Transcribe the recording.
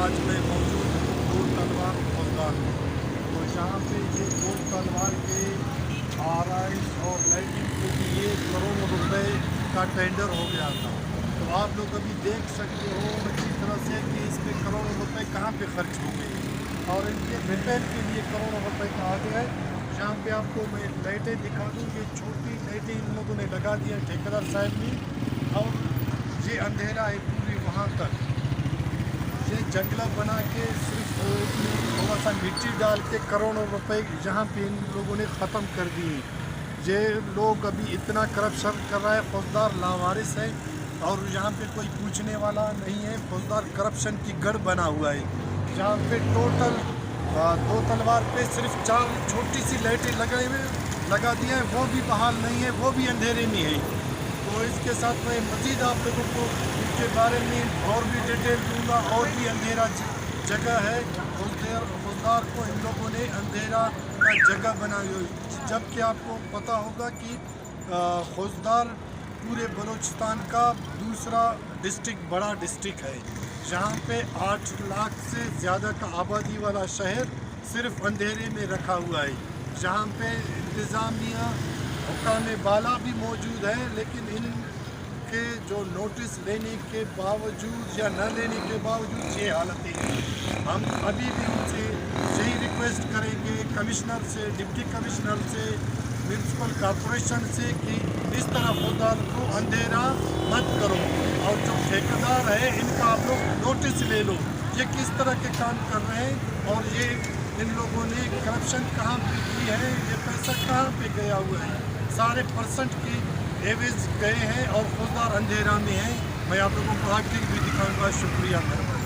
आज मैं मौजूद हूँ गोल तलवार फौजदार में। तो यहाँ पे ये गोल तलवार के आरआईस और लाइटिंग के लिए करोड़ों रुपए का टेंडर हो गया था। तो आप लोग अभी देख सकते हो अच्छी तरह से कि इस पे करोड़ों रुपए कहाँ पे खर्च हो गए और इनके रिपेयर के लिए करोड़ों रुपए का आ गया है। यहाँ पे आपको मैं लाइटें दिखा दूँ, ये छोटी लाइटें इन लोगों ने लगा दी हैं ठेकेदार साहब ने, और ये अंधेरा है पूरी वहाँ तक। ये जंगला बना के सिर्फ थोड़ा सा मिट्टी डाल के करोड़ों रुपए यहाँ पे इन लोगों ने ख़त्म कर दिए। ये लोग अभी इतना करप्शन कर रहा है, फौजदार लावारिस है और यहाँ पे कोई पूछने वाला नहीं है। फौजदार करप्शन की गढ़ बना हुआ है। जहाँ पे टोटल दो तलवार पे सिर्फ 4 छोटी सी लाइटें लगा दी हैं, वो भी बहाल नहीं है, वो भी अंधेरे में है। तो इसके साथ मैं मज़ीद आप लोगों को इसके बारे में और भी डिटेल दूँगा। और भी अंधेरा जगह है, फौजदार को इन लोगों ने अंधेरा का जगह बनाई हुई, जबकि आपको पता होगा कि फौजदार पूरे बलूचिस्तान का दूसरा डिस्ट्रिक्ट बड़ा डिस्ट्रिक्ट है। जहाँ पे 8 लाख से ज़्यादा का आबादी वाला शहर सिर्फ अंधेरे में रखा हुआ है। जहाँ पे इंतज़ामिया हुकाम बाला भी मौजूद है, लेकिन इनके जो नोटिस लेने के बावजूद या न लेने के बावजूद ये हालतें हैं। हम अभी भी उनसे यही रिक्वेस्ट करेंगे, कमिश्नर से, डिप्टी कमिश्नर से, म्यूनसिपल कॉरपोरेशन से, कि इस तरह फौजदार को अंधेरा मत करो। और जो ठेकेदार है इनका आप लोग नोटिस ले लो, ये किस तरह के काम कर रहे हैं और ये इन लोगों ने करप्शन कहाँ पे की है, ये पैसा कहाँ पे गया हुआ है। सारे परसेंट के एवज गए हैं और फौजदार अंधेरा में है। मैं आप लोगों को आगे भी दिखाऊंगा। शुक्रिया मेहरबानी।